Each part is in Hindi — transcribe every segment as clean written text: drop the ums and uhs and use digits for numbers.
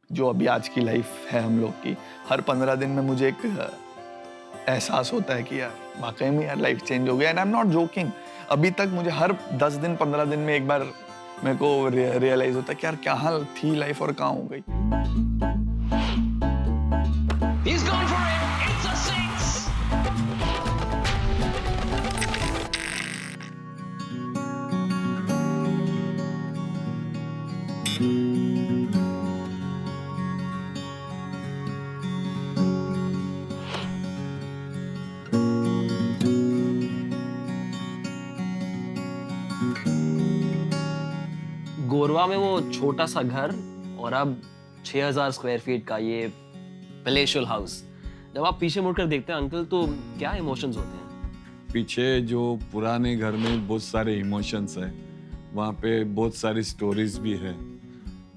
जो अभी आज की लाइफ है हम लोग की, हर 15 दिन में मुझे एक एहसास होता है कि यार वाकई में यार लाइफ चेंज हो गया। And I am not joking, अभी तक मुझे हर 10 दिन 15 दिन में एक बार मेरे को रियलाइज होता है कि यार कहाँ थी लाइफ और कहाँ हो गई। He's gone for it. It's a six. गोरवा में वो छोटा सा घर और अब 6000 स्क्वायर फीट का ये पैलेशियल हाउस। जब आप पीछे मुड़कर देखते हैं अंकल, तो क्या इमोशंस होते हैं? पीछे जो पुराने घर में बहुत सारे इमोशंस है, वहाँ पे बहुत सारी स्टोरीज भी है।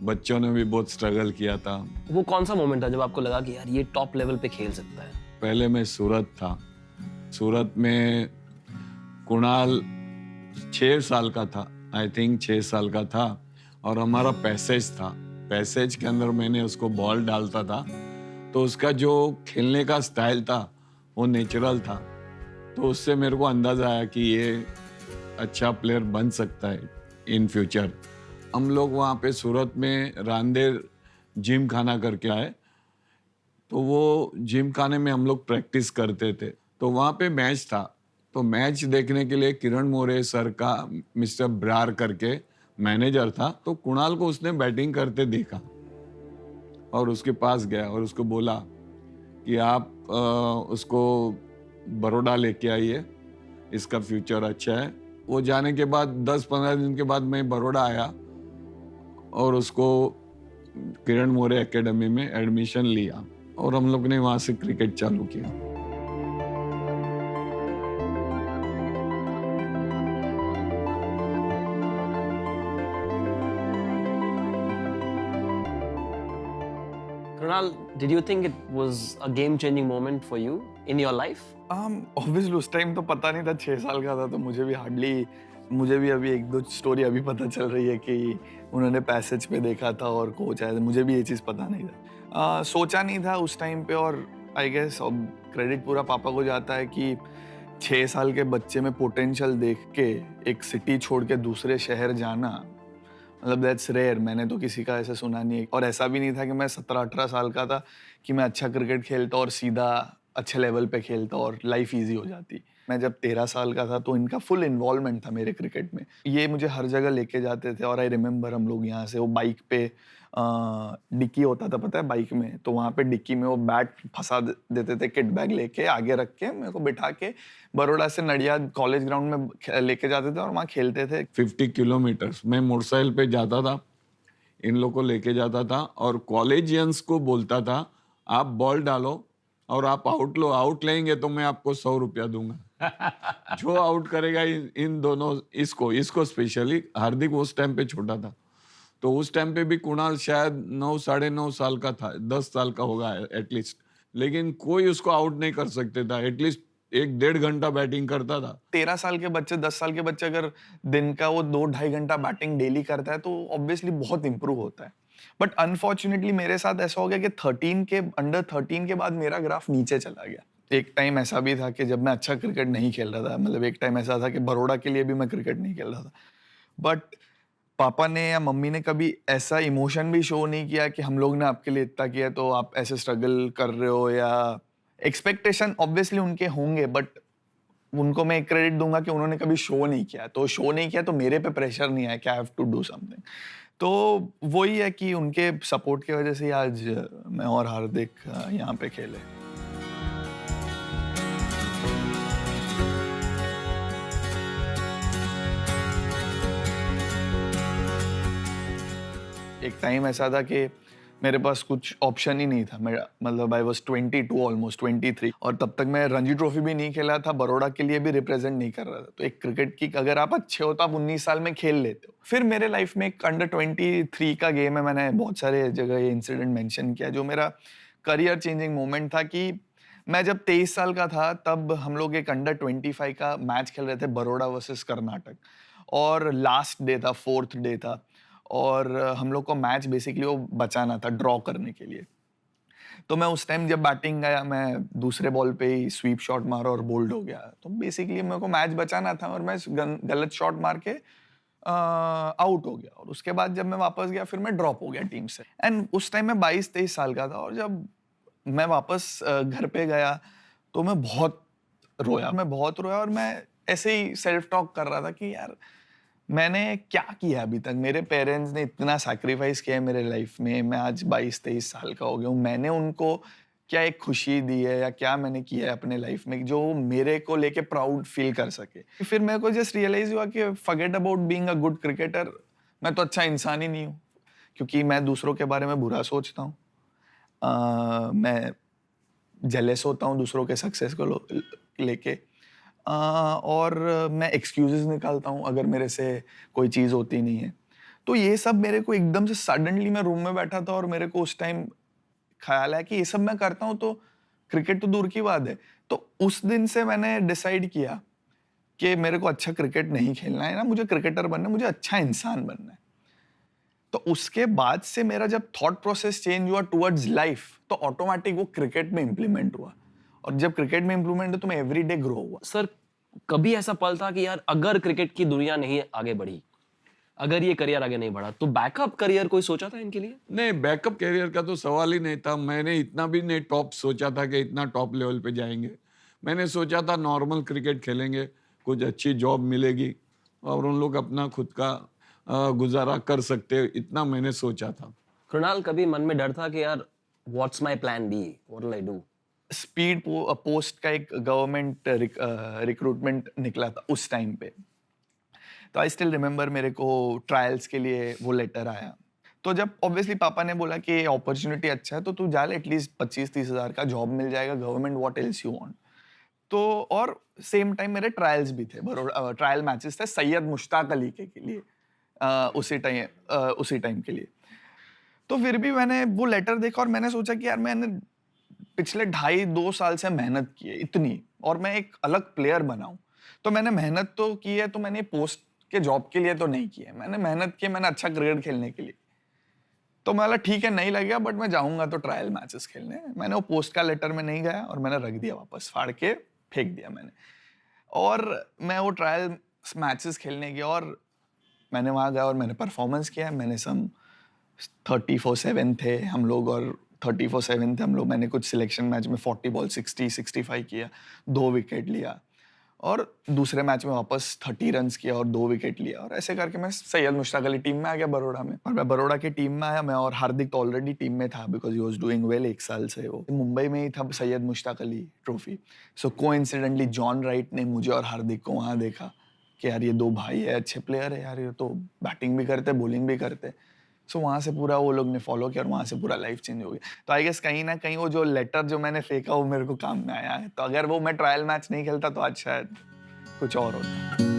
बच्चों ने भी बहुत स्ट्रगल किया था। वो कौन सा मोमेंट था जब आपको लगा कि यार ये टॉप लेवल पे खेल सकता है? पहले मैं सूरत था। सूरत में कुणाल 6 साल का था, आई थिंक 6 साल का था, और हमारा पैसेज था। पैसेज के अंदर मैंने उसको बॉल डालता था, तो उसका जो खेलने का स्टाइल था वो नेचुरल था। तो उससे मेरे को अंदाजा आया कि ये अच्छा प्लेयर बन सकता है इन फ्यूचर। हम लोग वहाँ पे सूरत में रांदेर जिम खाना करके आए, तो वो जिम खाने में हम लोग प्रैक्टिस करते थे। तो वहाँ पे मैच था, तो मैच देखने के लिए किरण मोरे सर का मिस्टर ब्रार करके मैनेजर था, तो कुणाल को उसने बैटिंग करते देखा और उसके पास गया और उसको बोला कि आप उसको बड़ौदा लेके आइए, इसका फ्यूचर अच्छा है। वो जाने के बाद 10-15 दिन के बाद मैं बड़ौदा आया और उसको किरण मोरे एकेडमी में एडमिशन लिया और हम लोग ने वहाँ से क्रिकेट चालू किया। Kunal, did you think it was a game-changing moment for you in your life? Obviously उस टाइम तो पता नहीं था, 6 साल का था, तो मुझे भी अभी एक दो स्टोरी अभी पता चल रही है कि उन्होंने पैसेज पे देखा था और कोच आया था। मुझे भी ये चीज़ पता नहीं था। सोचा नहीं था उस टाइम पे, और आई गेस अब क्रेडिट पूरा पापा को जाता है कि 6 साल के बच्चे में पोटेंशियल देख के एक सिटी छोड़ के दूसरे शहर जाना, मतलब दैट्स रेयर। मैंने तो किसी का ऐसा सुना नहीं है। और ऐसा भी नहीं था कि मैं 17-18 साल का था कि मैं अच्छा क्रिकेट खेलता और सीधा अच्छे लेवल पे खेलता और लाइफ इजी हो जाती। मैं जब 13 साल का था तो इनका फुल इन्वॉल्वमेंट था मेरे क्रिकेट में। ये मुझे हर जगह लेके जाते थे, और आई रिमेम्बर हम लोग यहाँ से वो बाइक पे डिक्की होता था, पता है, बाइक में, तो वहाँ पे डिक्की में वो बैट फंसा देते थे, किट बैग लेके आगे रख के मेरे को बिठा के बड़ौदा से नडियाद कॉलेज ग्राउंड में लेके जाते थे और वहाँ खेलते थे। 50 किलोमीटर मैं मोटरसाइकिल पे जाता था, इन लोग को लेके जाता था और कॉलेजियंस को बोलता था आप बॉल डालो और आप आउट लेंगे तो मैं आपको 100 रुपया दूंगा। जो आउट करेगा इन दोनों, इसको स्पेशली, हार्दिक उस टाइम पे छोटा था, तो उस टाइम पे भी कुणाल शायद 9 साढ़े 9 साल का था, 10 साल का होगा एटलीस्ट, लेकिन कोई उसको आउट नहीं कर सकते था। एटलीस्ट 1-1.5 घंटा बैटिंग करता था। 13 साल के बच्चे, 10 साल के बच्चे अगर दिन का वो 2-2.5 घंटा बैटिंग डेली करता है तो ऑब्वियसली बहुत इंप्रूव होता है। बट अनफॉर्चुनेटली मेरे साथ ऐसा हो गया कि अंडर 13 के बाद मेरा ग्राफ नीचे चला गया। एक टाइम ऐसा भी था कि जब मैं अच्छा क्रिकेट नहीं खेल रहा था, मतलब एक टाइम ऐसा था कि बड़ौदा के लिए भी मैं क्रिकेट नहीं खेल रहा था। बट पापा ने या मम्मी ने कभी ऐसा इमोशन भी शो नहीं किया कि हम लोग ने आपके लिए इतना किया तो आप ऐसे स्ट्रगल कर रहे हो, या एक्सपेक्टेशन ऑब्वियसली उनके होंगे, बट उनको मैं एक क्रेडिट दूंगा कि उन्होंने कभी शो नहीं किया। तो शो नहीं किया तो मेरे पे प्रेशर नहीं आया कि I have to do something. तो वही है कि उनके सपोर्ट की वजह से ही आज मैं और हार्दिक यहाँ पे खेले। एक टाइम ऐसा था कि मेरे पास कुछ ऑप्शन ही नहीं था। मेरा मतलब आई वाज 22, ऑलमोस्ट 23, और तब तक मैं रणजी ट्रॉफी भी नहीं खेला था, बड़ौदा के लिए भी रिप्रेजेंट नहीं कर रहा था। तो एक क्रिकेट की अगर आप अच्छे हो तो आप 19 साल में खेल लेते हो। फिर मेरे लाइफ में एक अंडर 23 का गेम है, मैंने बहुत सारे जगह ये इंसिडेंट मेंशन किया, जो मेरा करियर चेंजिंग मोमेंट था। कि मैं जब 23 साल का था तब हम लोग एक अंडर 25 का मैच खेल रहे थे, बड़ौदा वर्सेस कर्नाटक, और लास्ट डे था, 4th डे था, और हम लोग को मैच बेसिकली वो बचाना था ड्रॉ करने के लिए। तो मैं उस टाइम जब बैटिंग गया, मैं दूसरे बॉल पे ही स्वीप शॉट मारा और बोल्ड हो गया। तो बेसिकली मेरे को मैच बचाना था और मैं गलत शॉट मार के आउट हो गया। और उसके बाद जब मैं वापस गया फिर मैं ड्रॉप हो गया टीम से। एंड उस टाइम मैं 22-23 साल का था और जब मैं वापस घर पे गया तो मैं बहुत रोया और मैं ऐसे ही सेल्फ टॉक कर रहा था कि यार मैंने क्या किया अभी तक। मेरे पेरेंट्स ने इतना सैक्रिफाइस किया है मेरे लाइफ में, मैं आज 22-23 साल का हो गया हूँ। मैंने उनको क्या एक खुशी दी है या क्या मैंने किया है अपने लाइफ में जो मेरे को लेके प्राउड फील कर सके। फिर मेरे को जस्ट रियलाइज हुआ कि forget about being a good cricketer, मैं तो अच्छा इंसान ही नहीं हूँ क्योंकि मैं दूसरों के बारे में बुरा सोचता हूँ। मैं जेलस होता हूँ दूसरों के सक्सेस को लेके, और मैं एक्सक्यूजेस निकालता हूँ अगर मेरे से कोई चीज़ होती नहीं है। तो ये सब मेरे को एकदम से सडनली, मैं रूम में बैठा था और मेरे को उस टाइम ख्याल है कि ये सब मैं करता हूँ तो क्रिकेट तो दूर की बात है। तो उस दिन से मैंने डिसाइड किया कि मेरे को अच्छा क्रिकेट नहीं खेलना है ना, मुझे क्रिकेटर बनना है, मुझे अच्छा इंसान बनना है। तो उसके बाद से मेरा जब थॉट प्रोसेस चेंज हुआ टुवर्ड्स लाइफ तो ऑटोमेटिक वो क्रिकेट में इम्प्लीमेंट हुआ। और जब क्रिकेट में इम्प्रूवमेंट है तो मैं एवरीडे ग्रो हुआ। सर कभी ऐसा पल था कि यार अगर क्रिकेट की दुनिया नहीं आगे बढ़ी, अगर ये करियर आगे नहीं बढ़ा, तो बैकअप करियर कोई सोचा था इनके लिए? नहीं, बैकअप करियर का तो सवाल ही नहीं था। मैंने इतना भी नहीं टॉप सोचा था कि इतना टॉप लेवल पे जाएंगे। मैंने सोचा था नॉर्मल क्रिकेट खेलेंगे, कुछ अच्छी जॉब मिलेगी और उन लोग अपना खुद का गुजारा कर सकते, इतना मैंने सोचा था। कृणाल, कभी मन में डर था कि यार what's my plan B, what will I do? Speed post का एक गवर्नमेंट रिक्रूटमेंट निकला था उस टाइम पे। तो आई स्टिल रिमेंबर मेरे को ट्रायल्स के लिए वो लेटर आया। तो जब ऑब्वियसली पापा ने बोला कि अपॉर्चुनिटी अच्छा है तो तू जा, एटलीस्ट 25-30 हज़ार का जॉब मिल जाएगा government, what else you want. तो और सेम टाइम मेरे ट्रायल्स भी थे, ट्रायल मैचेस थे सैयद मुश्ताक अली के लिए उसी टाइम के लिए। तो फिर भी मैंने वो लेटर देखा और मैंने सोचा कि यार मैंने पिछले 2.5 साल से मेहनत की है इतनी, और मैं एक अलग प्लेयर बनाऊं। तो मैंने मेहनत तो की है, तो मैंने पोस्ट के जॉब के लिए तो नहीं की है, मैंने मेहनत की, मैंने अच्छा क्रिकेट खेलने के लिए। तो मैं बोला ठीक है, नहीं लगेगा बट मैं जाऊंगा तो ट्रायल मैचेस खेलने। मैंने वो पोस्ट का लेटर में नहीं गया और मैंने रख दिया, वापस फाड़ के फेंक दिया मैंने। और मैं वो ट्रायल मैचेस खेलने गया और मैंने वहाँ गया और मैंने परफॉर्मेंस किया। मैंने सम 34-7 थे हम लोग और 34-7 थे हम लोग। मैंने कुछ सिलेक्शन मैच में 40 बॉल 60-65 किया, 2 विकेट लिया, और दूसरे मैच में वापस 30 रन्स किया और 2 विकेट लिया। और ऐसे करके मैं सैयद मुश्ताक अली टीम में आ गया बड़ौदा में। और मैं बड़ौदा की टीम में आया, मैं और हार्दिक तो ऑलरेडी टीम में था because he was doing well 1 साल से। वो मुंबई में ही था सैयद मुश्ताक अली ट्रॉफी। सो कोइंसिडेंटली जॉन राइट ने मुझे और हार्दिक को वहाँ देखा कि यार ये 2 भाई है, अच्छे प्लेयर है यार, ये तो बैटिंग भी करते बॉलिंग भी करते। सो वहाँ से पूरा वो लोग ने फॉलो किया और वहाँ से पूरा लाइफ चेंज हो गया। तो आई गेस कहीं ना कहीं वो जो लेटर जो मैंने फेंका वो मेरे को काम में आया है। तो अगर वो मैं ट्रायल मैच नहीं खेलता तो आज शायद कुछ और होता।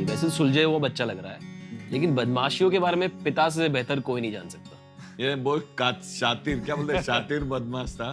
वैसे सुलझे वो बच्चा लग रहा है, लेकिन बदमाशियों के बारे में पिता से बेहतर कोई नहीं जान सकता। ये बहुत शातिर, क्या बोलते हैं, शातिर बदमाश था।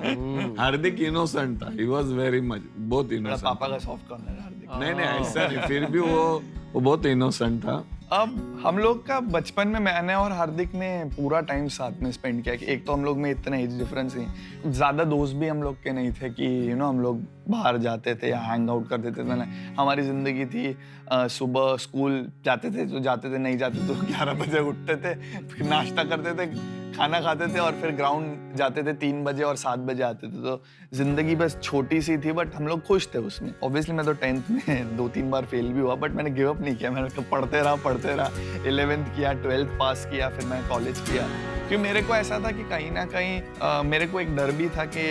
हार्दिक इनोसेंट था, ही वाज वेरी मच, बहुत इनोसेंट। पापा का सॉफ्ट कॉर्नर हार्दिक। नहीं ऐसा नहीं, फिर भी वो बहुत इनोसेंट था। अब हम लोग का बचपन में मैंने और हार्दिक ने पूरा टाइम साथ में स्पेंड किया कि एक तो हम लोग में इतना एज डिफरेंस नहीं, ज़्यादा दोस्त भी हम लोग के नहीं थे कि हम लोग बाहर जाते थे या हैंग आउट करते थे। ना, हमारी ज़िंदगी थी सुबह स्कूल जाते थे तो जाते थे, नहीं जाते तो 11 बजे उठते थे, फिर नाश्ता करते थे, खाना खाते थे और फिर ग्राउंड जाते थे 3 बजे और 7 बजे आते थे। तो ज़िंदगी बस छोटी सी थी बट हम लोग खुश थे उसमें। ऑब्वियसली मैं तो 10th में 2-3 बार फेल भी हुआ बट मैंने गिव अप नहीं किया, मैंने पढ़ते रहा। 11th किया, 12th पास किया, फिर मैं कॉलेज किया। क्योंकि मेरे को ऐसा था कि कहीं ना कहीं मेरे को एक डर भी था कि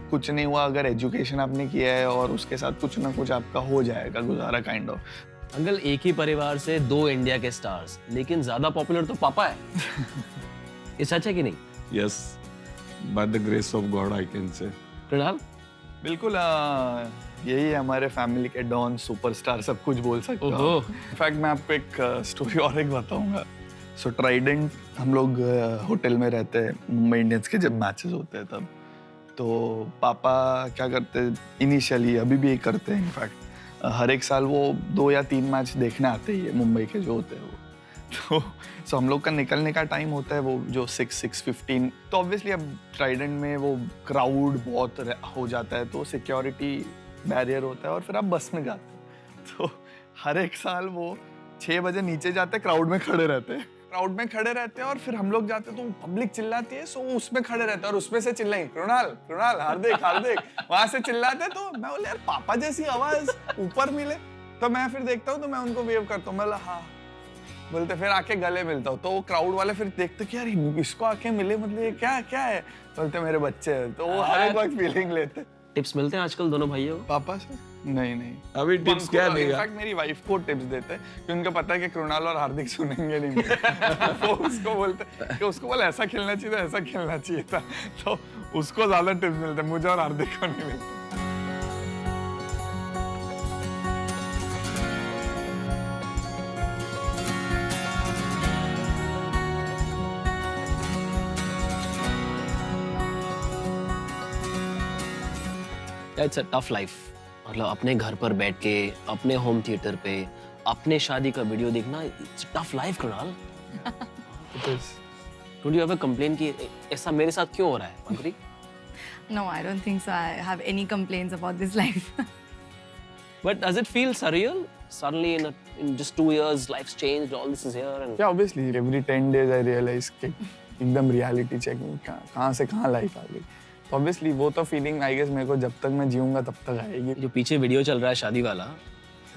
कुछ नहीं हुआ, अगर एजुकेशन आपने किया है और उसके साथ कुछ ना कुछ आपका हो जाएगा गुजारा काइंड ऑफ। अंकल, एक ही परिवार से 2 इंडिया के स्टार्स, लेकिन ज्यादा पॉपुलर तो पापा है। ये सच है कि नहीं? Yes, by the grace of God I can say. Krunal? बिल्कुल यही है हमारे फैमिली के डॉन सुपरस्टार, सब कुछ बोल सकते हो। ओहो। इनफैक्ट मैं आपको एक स्टोरी और एक बताऊंगा। सो ट्राइडेंट हम लोग होटल में रहते हैं, मुंबई इंडियंस के जब मैचेस होते हैं तब। तो पापा क्या करते इनिशियली, अभी भी करते हैं इनफैक्ट, हर एक साल वो 2 या 3 मैच देखने आते ही है मुंबई के जो होते हैं वो। तो सो हम लोग का निकलने का टाइम होता है वो जो 6:15। तो ऑब्वियसली अब ट्राइडेंट में वो क्राउड बहुत हो जाता है, तो सिक्योरिटी बैरियर होता है और फिर आप बस में जाते हैं। तो हर एक साल वो 6 बजे नीचे जाते हैं, क्राउड में खड़े रहते हैं, और फिर हम लोग जाते तो पब्लिक चिल्लाती है, सो उसमें खड़े रहते हैं और उसमें से चिल्लाएंगे कृणाल हार्दिक वहां से चिल्लाते। तो मैं बोले यार पापा जैसी आवाज ऊपर मिले। तो मैं फिर देखता हूँ तो मैं उनको वेव करता हूँ, मैं बोला हाँ, बोलते फिर आके गले मिलता हूँ। तो वो क्राउड वाले फिर देखते कि यार इसको आके मिले, मतलब ये क्या है, बोलते मेरे बच्चे हैं। तो वो हर एक वक्त फीलिंग लेते। टिप्स मिलते हैं आजकल दोनों भाइयों को? पापा से नहीं अभी टिप्स क्या देगा? इनफैक्ट मेरी वाइफ को टिप्स देते हैं कि उनको पता है कि कृणाल और हार्दिक सुनेंगे नहीं मेरे। वो उसको बोलते कि उसको बोले ऐसा खेलना चाहिए था, ऐसा खेलना चाहिए था। तो उसको ज्यादा टिप्स मिलते हैं, मुझे और हार्दिक को नहीं मिलते। It's a tough life. मतलब अपने घर पर बैठ के अपने होम थिएटर पे अपने शादी का वीडियो देखना, it's tough life Krunal. Don't you ever complain कि ऐसा मेरे साथ क्यों हो रहा है अंकुरी? No, I don't think so. I have any complaints about this life. But does it feel surreal? Suddenly in just 2 years life's changed, all this is here and Yeah, obviously every 10 days I realize कि एकदम रियलिटी चेक कहाँ से कहाँ लाइफ आ गई। तो ऑब्वियसली वो तो फीलिंग आई गेस मेरे को जब तक मैं जीऊंगा तब तक आएगी। जो पीछे वीडियो चल रहा है शादी वाला,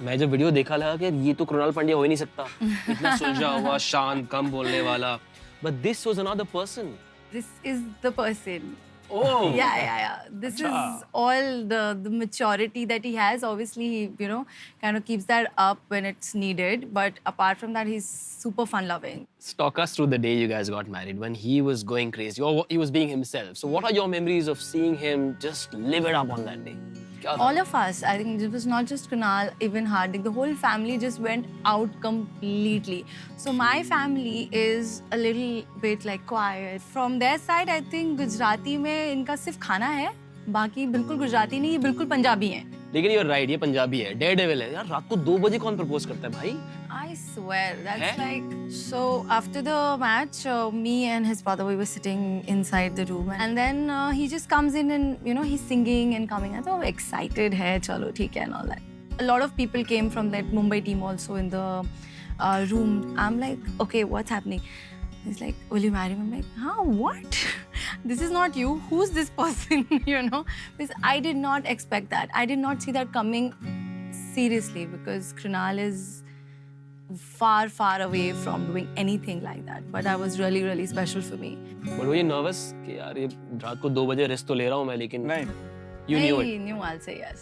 मैं जब वीडियो देखा लगा कि ये तो कृणाल पांड्या हो ही नहीं सकता, इतना सुलझा हुआ, शांत, कम बोलने वाला। But this was another person. This is the person. Oh. Yeah. This is all the maturity that he has. Obviously, he, kind of keeps that up when it's needed. But apart from that, he's super fun-loving. Talk us through the day you guys got married, when he was going crazy, or he was being himself. So what are your memories of seeing him just live it up on that day? All of us, I think it was not just Kunal, even Hardik, the whole family just went out completely. So my family is a little bit like quiet. From their side, I think Gujarati में इनका सिर्फ खाना है, बाकी बिल्कुल गुजराती नहीं, ये बिल्कुल पंजाबी हैं. लेकिन you're right, ये पंजाबी है, डेयरडेविल है। यार रात को 2 बजे कौन प्रपोज करता है भाई? I swear, that's like... So after the match, me and his brother, we were sitting inside the room. And then he just comes in and, he's singing and coming. I thought, excited hai, chalo, theek hai, and all that. A lot of people came from that Mumbai team also in the room. I'm like, okay, what's happening? He's like, will you marry me? I'm like, huh, what? This is not you. Who's this person, Because I did not expect that. I did not see that coming seriously because Krunal is far, far away from doing anything like that. But that was really, really special for me. But were you nervous कि यार ये रात को 2 बजे रेस्ट तो ले रहा हूँ मैं, लेकिन नहीं, you knew I it. knew I'll say yes.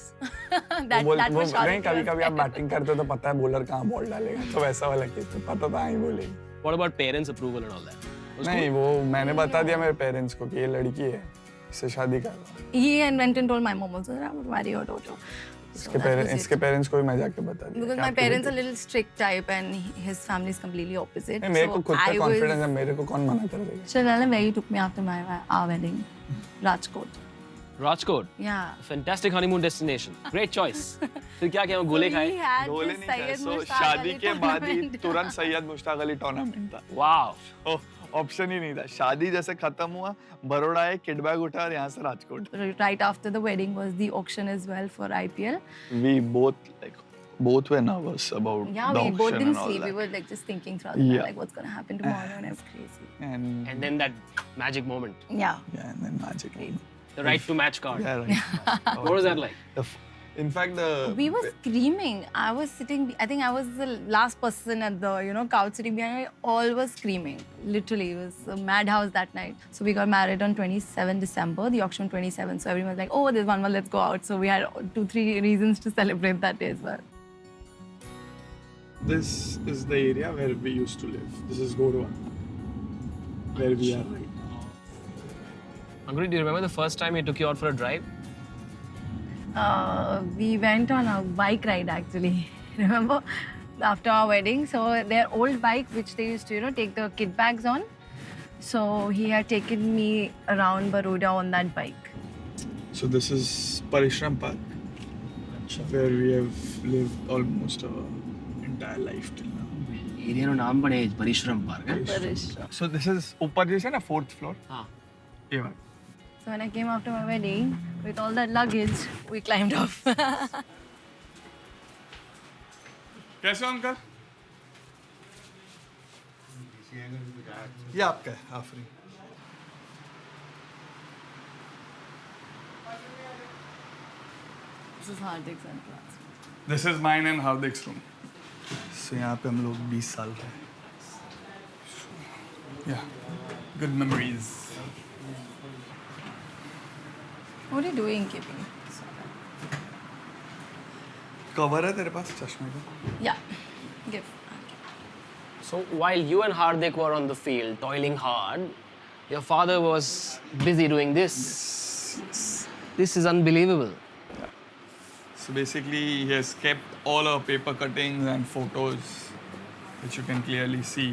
that was नहीं, कभी-कभी आप बैटिंग करते हो तो पता है बॉलर कहाँ बॉल डालेगा, तो वैसा वाला केस तो पता था ही बोलेगी। What about parents' approval and all that? नहीं, वो मैंने बता दिया मेरे पेरेंट्स को कि ये लड़की है, इससे शादी कर लो। He went and told my mom also that I would marry your daughter. इसके पेरेंट्स को भी मैं जाके बता दिया। Because my parents are a little strict type and his family is completely opposite. नहीं, मेरे को खुद पे कॉन्फिडेंस है, मेरे को कौन मना कर देगा। Shalala, where you took me after our wedding, Rajkot. Rajkot. Yeah. Fantastic honeymoon destination. Great choice. फिर क्या किया, गोले खाए? We had गोले this नहीं खाए, Syed so Mushtaq शादी Ali के बाद ही tournament. तुरंत सैयद मुश्ताक अली टूर्नामेंट था। Wow. ऑप्शन ही नहीं था। शादी जैसे खत्म हुआ, बड़ौदा है, किड बैग उठा और यहाँ से Rajkot. Right after the wedding was the auction as well for IPL. We both were nervous about Yeah, the we both auction didn't and all sleep. We that. were like just thinking throughout the night, Yeah. like what's gonna happen tomorrow, and it's crazy. And And then that magic moment, Yeah. and then magic. the right to match card. Yeah, right. What was that like? In fact, We were screaming. I was sitting, I think I was the last person at the, couch sitting behind me. All was screaming. Literally, it was a madhouse that night. So we got married on 27 December, the auction 27. So everyone was like, oh, there's one more, let's go out. So we had 2-3 reasons to celebrate that day as well. This is the area where we used to live. This is Gorwa, where we are right now. Ankush, do you remember the first time he took you out for a drive? We went on a bike ride actually. Remember, after our wedding. So their old bike, which they used to, take the kid bags on. So he had taken me around Baroda on that bike. So this is Parishram Park, where we have lived almost our entire life till now. Area નું નામ પણ એ જ પરિશ્રમ પાર્ક હે So this is ऊपर जैसे ना 4th floor. હા ये वाला. So when I came after my wedding, with all that luggage, we climbed off. कैसे हो अंकल? ये आपका है आफरी. This is Hardik's entrance. This is mine and Hardik's room. So यहाँ पे हम लोग 20 साल रहे. Yeah, good memories. What are you doing, keeping? Cover है तेरे पास चश्मे का? Yeah, give. So while you and Hardik were on the field toiling hard, your father was busy doing this. This is unbelievable. So basically, he has kept all our paper cuttings and photos, which you can clearly see.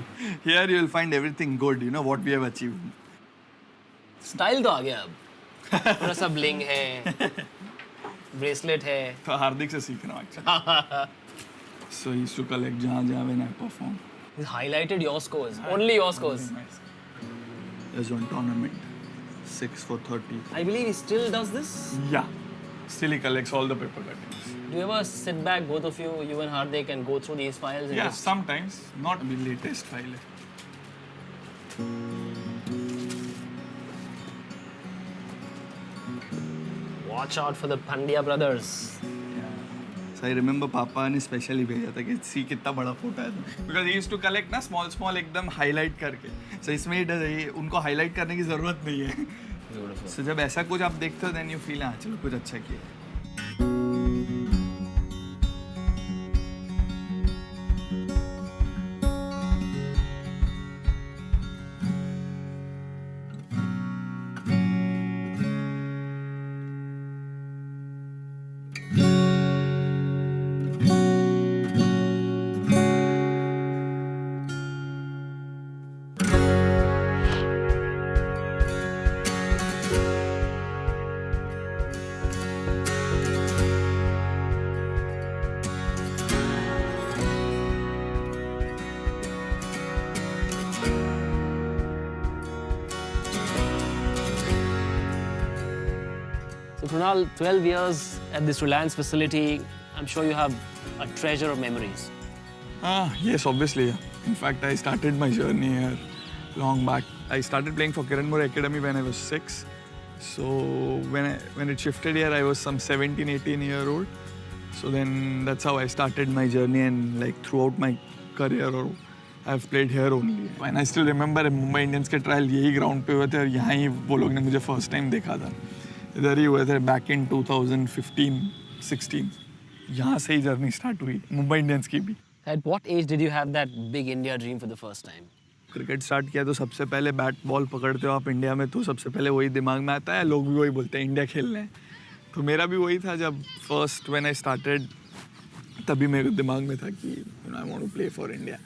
Here you will find everything good, what we have achieved. Style तो आ गया अब थोड़ा सा ब्लिंग है ब्रेसलेट है तो हार्दिक से सीख रहा हूँ actually. So he used to collect जहाँ when I perform. He's highlighted your scores, only your scores. Nice. There's one tournament, 6 for 30. I believe he still does this. Yeah. Still he collects all the paper cuttings. Do you ever sit back, both of you, you and Hardik, and go through these files? And Yeah, just... sometimes. Not the latest file. Watch out for the Pandya brothers. So I remember पापा ने स्पेशली भेजा था कि सी कितना बड़ा फोटो है because he used to collect ना स्मॉल एकदम हाईलाइट करके सो इसमें उनको हाईलाइट करने की ज़रूरत नहीं है सो जब ऐसा कुछ आप देखते हो देन यू फील हाँ चलो कुछ अच्छा किया So Krunal, 12 years at this Reliance facility, I'm sure you have a treasure of memories. Yes, obviously. In fact, I started my journey here long back. I started playing for Kiranmore Academy when I was 6. So when it shifted here, I was some 17, 18 year old. So then that's how I started my journey and like throughout my career I've played here only. And I still remember Mumbai Indians के trial यही ground पे हुए थे और यहाँ ही वो लोग ने मुझे first time देखा था. इधर ही हुए थे back in 2015-16. यहाँ से ही journey start हुई मुंबई इंडियंस की भी. At what age did you have that big India dream for the first time? Cricket start किया तो सबसे पहले बैट बॉल पकड़ते हो आप इंडिया में तो सबसे पहले वही दिमाग में आता है लोग भी वही बोलते हैं इंडिया खेलना है तो मेरा भी वही था जब फर्स्ट व्हेन आई स्टार्टेड तभी मेरे दिमाग में था कि I want to play for India.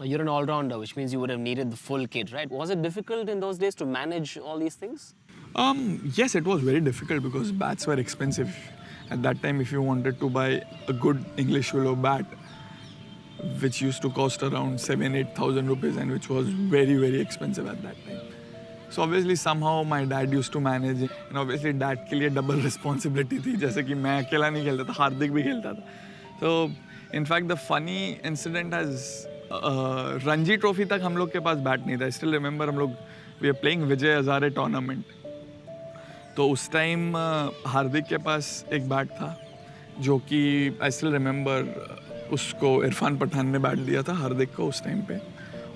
You're an all-rounder, which means you would have needed the full kit, right? Was it difficult in those days to manage all these things? Yes, it was very difficult because bats were expensive. At that time, if you wanted to buy a good English willow bat, which used to cost around 7,000-8,000 rupees and which was very, very expensive at that time. So obviously somehow my dad used to manage it. And obviously dad के लिए double responsibility थी जैसे कि मैं अकेला नहीं खेलता था हार्दिक भी खेलता था. So in fact the funny incident has Ranji trophy तक हम लोग के पास बैट नहीं था. I still remember हम लोग we were playing Vijay Hazare tournament तो उस टाइम हार्दिक के पास एक बैट था जो कि I still remember उसको इरफान पठान ने बैट दिया था हार्दिक को उस टाइम पे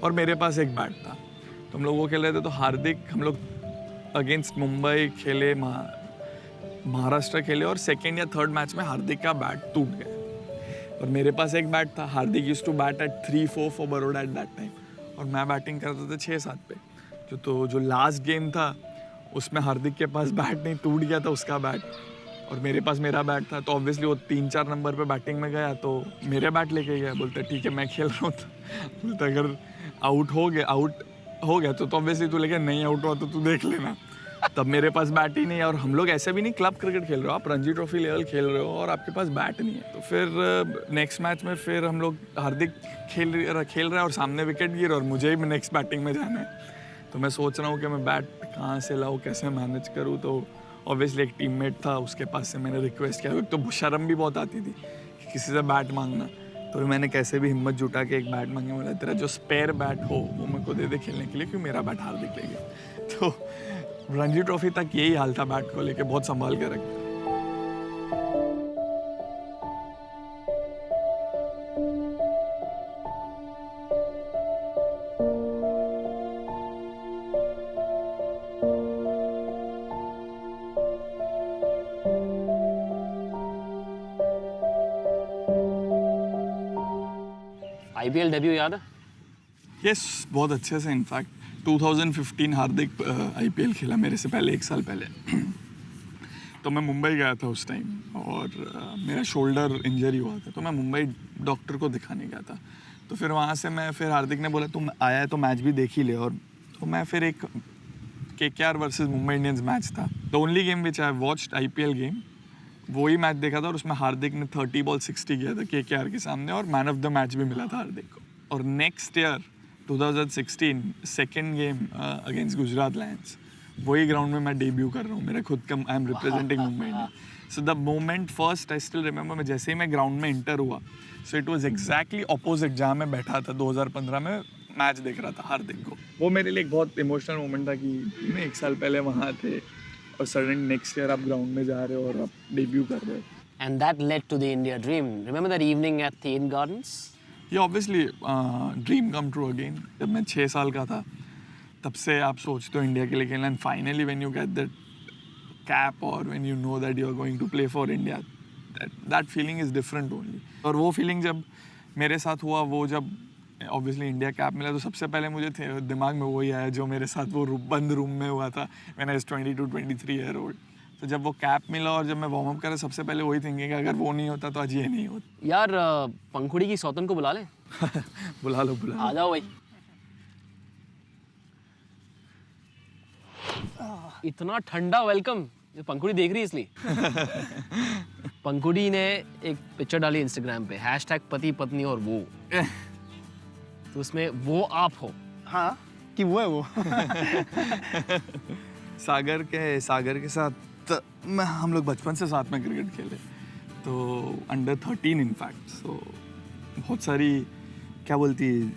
और मेरे पास एक बैट था तो हम लोग वो खेल रहे थे तो हार्दिक हम लोग अगेंस्ट मुंबई खेले महाराष्ट्र खेले और सेकेंड या थर्ड मैच में हार्दिक का बैट टूट गया और मेरे पास एक बैट था. Hardik used to bat at 3-4 for Baroda at that time और मैं बैटिंग करता था 6-7 पे जो लास्ट गेम था उसमें हार्दिक के पास बैट नहीं टूट गया था उसका बैट और मेरे पास मेरा बैट था, तो ऑब्वियसली वो 3-4 नंबर पे बैटिंग में गया, तो मेरे बैट लेके गया। बोलते ठीक है मैं खेल रहा हूँ, तो बोलते अगर आउट हो गया तो ऑब्वियसली तू लेके, नहीं आउट हुआ तो तू देख लेना। तब मेरे पास बैट ही नहीं है, और हम लोग ऐसे भी नहीं क्लब क्रिकेट खेल रहे हो, आप रणजी ट्रॉफी लेवल खेल रहे हो और आपके पास बैट नहीं है। तो फिर नेक्स्ट मैच में फिर हम लोग हार्दिक खेल रहे हैं और सामने विकेट गिर, और मुझे ही नेक्स्ट बैटिंग में जाना है। तो मैं सोच रहा हूँ कि मैं बैट कहाँ से लाऊँ, कैसे मैनेज करूँ। तो ऑब्वियसली एक टीममेट था, उसके पास से मैंने रिक्वेस्ट किया। तो शर्म भी बहुत आती थी कि किसी से बैट मांगना, तो मैंने कैसे भी हिम्मत जुटा के एक बैट मांगे। बोला तेरा जो स्पेयर बैट हो वो मेरे को दे दे खेलने के लिए, क्योंकि मेरा बैट हार्दिक ले गया। तो रणजी ट्रॉफी तक यही हाल था बैट को लेके, बहुत संभाल के रखा। आईपीएल डेब्यू याद है? यस, बहुत अच्छे से। इनफैक्ट 2015 हार्दिक आईपीएल खेला मेरे से पहले, 1 साल पहले। तो मैं मुंबई गया था उस टाइम, और मेरा शोल्डर इंजरी हुआ था, तो मैं मुंबई डॉक्टर को दिखाने गया था। तो फिर वहाँ से फिर हार्दिक ने बोला तुम आया है तो मैच भी देख ही ले, और तो मैं फिर एक KKR versus Mumbai Indians match था, the only game which I watched IPL game, वही मैच देखा था। और उसमें हार्दिक ने 30 बॉल 60 किया था KKR के सामने, और मैन ऑफ द मैच भी मिला था हार्दिक को। और next year 2016 second game against Gujarat Lions, वही ग्राउंड में मैं डेब्यू कर रहा हूँ, मेरा खुद का, I am representing Mumbai Indians. So the moment first I still remember, मैं जैसे ही मैं ग्राउंड में इंटर हुआ, so it was exactly opposite जहाँ मैं बैठा था 2015 में मैच देख रहा था हार्दिक को। वो मेरे लिए एक बहुत इमोशनल मोमेंट था कि 1 साल पहले वहाँ थे, और सडन नेक्स्ट ईयर आप ग्राउंड में जा रहे हो और आप डेब्यू कर रहे हो। And that led to the India dream. Remember that evening at the Inn Gardens? ये obviously dream come true again. जब मैं 6 साल का था, तब से आप सोचते हो इंडिया के लिए खेलना, and finally when you get that cap, और when you know that you are going to play for India, that feeling is different only. और वो फीलिंग जब मेरे साथ हुआ, वो जब ऑब्वियसली इंडिया कैप मिला, तो सबसे पहले मुझे दिमाग में वही आया जो मेरे साथ वो बंद रूम में हुआ था when I was 22-23 year old. तो जब वो कैप मिला और जब मैं वार्म अप करा, सबसे पहले वही थिंकिंग, अगर वो नहीं होता तो आज ये नहीं होता। यार पंखुड़ी की सौतन को बुला ले। बुला लो बुला आ जाओ भाई। इतना ठंडा वेलकम, ये पंखुड़ी देख रही है इसलिए। पंखुड़ी ने एक पिक्चर डाली इंस्टाग्राम पे, #पति पत्नी और वो, तो उसमें वो आप हो। हाँ कि वो है वो। सागर के साथ हम लोग बचपन से साथ में क्रिकेट खेले, तो अंडर 13 इनफैक्ट। सो बहुत सारी क्या बोलती है,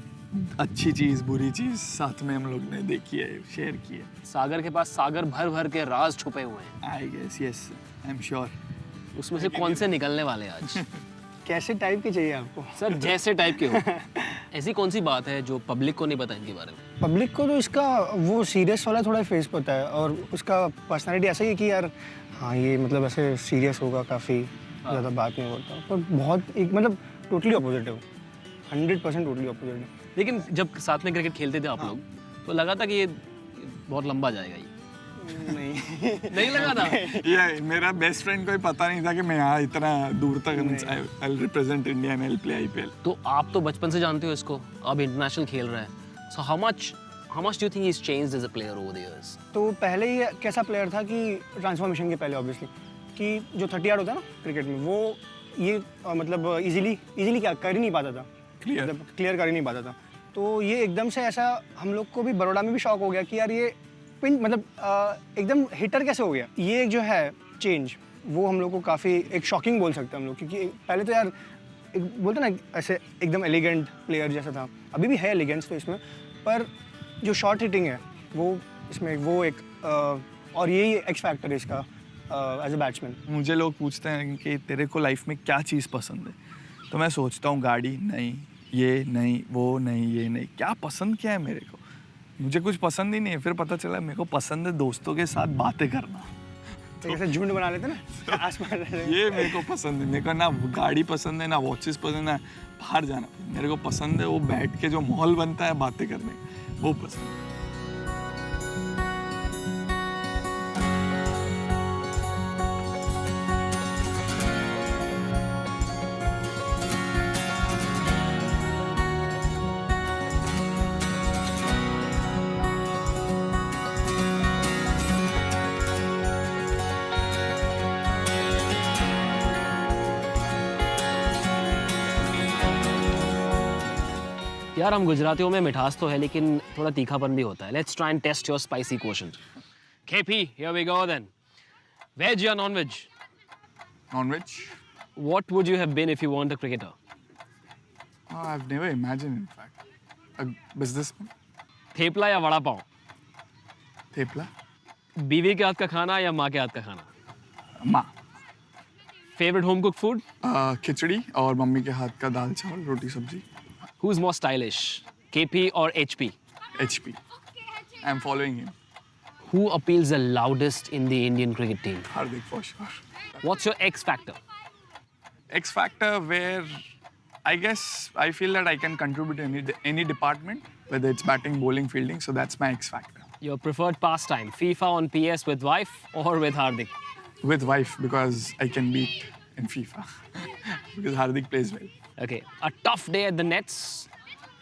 अच्छी चीज़ बुरी चीज़ साथ में हम लोग ने देखी है, शेयर की है। सागर के पास सागर भर भर के राज छुपे हुए हैं। I guess, yes, I am sure. उसमें से कौन से निकलने वाले हैं आज? कैसे टाइप की चाहिए आपको? सर जैसे टाइप के हो। ऐसी कौन सी बात है जो पब्लिक को नहीं पता इनके बारे में? पब्लिक को तो इसका वो सीरियस वाला थोड़ा फेस पता है, और उसका पर्सनालिटी ऐसा ही है कि यार हाँ ये मतलब ऐसे सीरियस होगा, काफ़ी ज़्यादा बात नहीं होता, पर बहुत एक मतलब टोटली अपोजिट है वो, 100% टोटली अपोजिट है। लेकिन जब साथ में क्रिकेट खेलते थे आप लोग, तो लगा था कि ये बहुत लंबा जाएगा ये। नहीं नहीं लगा था? ये मेरा बेस्ट फ्रेंड को ही पता नहीं था कि मैं यहाँ इतना दूर तक I represent India and I play IPL. तो आप तो बचपन से जानते हो इसको, अब इंटरनेशनल खेल रहा है। So how much do you think he is changed as a player over the years? तो पहले ये कैसा प्लेयर था कि ट्रांसफॉर्मेशन के पहले ऑब्वियसली कि जो 30 यार्ड होता है ना क्रिकेट में, वो ये मतलब इजीली क्या कर ही नहीं पाता था, क्लियर कर ही नहीं पाता था। तो ये एकदम से ऐसा हम लोग को भी, बड़ौदा में भी शॉक हो गया कि यार ये पिन मतलब एकदम हिटर कैसे हो गया। ये एक जो है चेंज, वो हम लोग को काफ़ी एक शॉकिंग बोल सकते हैं हम लोग, क्योंकि पहले तो यार एक बोलते ना ऐसे एकदम एलिगेंट प्लेयर जैसा था, अभी भी है एलिगेंस तो इसमें, पर जो शॉर्ट हिटिंग है वो इसमें वो एक और यही एक्स फैक्टर है इसका एज अ बैट्समैन। मुझे लोग पूछते हैं कि तेरे को लाइफ में क्या चीज़ पसंद है, तो मैं सोचता हूँ गाड़ी नहीं, ये नहीं, वो नहीं, ये नहीं, क्या पसंद क्या है मेरे को, मुझे कुछ पसंद ही नहीं है। फिर पता चला मेरे को पसंद है दोस्तों के साथ बातें करना, तो जैसे झुंड बना लेते ना आसमान। ये मेरे को पसंद है। मेरे को ना गाड़ी पसंद है, ना वॉचेस पसंद है, बाहर जाना मेरे को पसंद है। वो बैठ के जो माहौल बनता है बातें करने, वो पसंद है। यार हम गुजरातियों में मिठास तो है लेकिन थोड़ा तीखापन भी होता है. Let's try and test your spicy quotient. KP, here we go then. Veg or non-veg? Non-veg? What would you have been if you weren't a cricketer? Oh, I've never imagined, in fact. A businessman? Thepla या वड़ा पाव? Thepla? बीवी के हाथ का खाना या माँ के हाथ का खाना? माँ. Favorite home cooked food? खिचड़ी और मम्मी के हाथ का दाल चावल रोटी सब्जी. Who's more stylish, KP or HP? HP. I'm following him. Who appeals the loudest in the Indian cricket team? Hardik for sure. What's your X factor? X factor where I guess I feel that I can contribute any department, whether it's batting, bowling, fielding. So that's my X factor. Your preferred pastime, FIFA on PS with wife or with Hardik? With wife because I can beat in FIFA because Hardik plays well. Okay, a tough day at the nets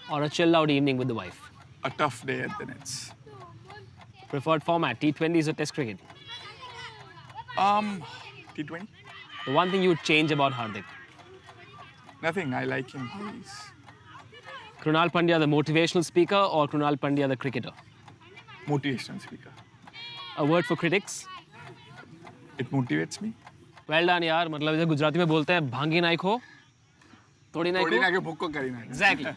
or a chill out evening with the wife? A tough day at the nets. Preferred format, T20s or Test cricket? T20. The one thing you would change about Hardik? Nothing. I like him. How he is. Krunal Pandya, the motivational speaker, or Krunal Pandya, the cricketer? Motivational speaker. A word for critics? It motivates me. Well done यार, मतलब जैसे गुजराती में बोलते हैं भांगी नाइक हो, थोड़ी नाइक थोड़ी ना हो. के भुक्को करी ना. Exactly.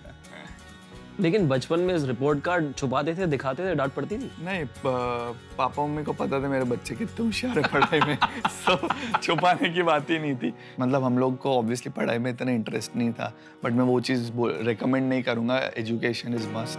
लेकिन बचपन में इस रिपोर्ट कार्ड छुपाते थे, दिखाते थे, डांट पड़ती थी. नहीं पापा मम्मी को पता था मेरे बच्चे कितने होशियार है पढ़ाई में. So छुपाने की बात ही नहीं थी. मतलब हम लोग को ऑब्वियसली पढ़ाई में इतना इंटरेस्ट नहीं था, बट मैं वो चीज़ रेकमेंड नहीं करूँगा. Education is must.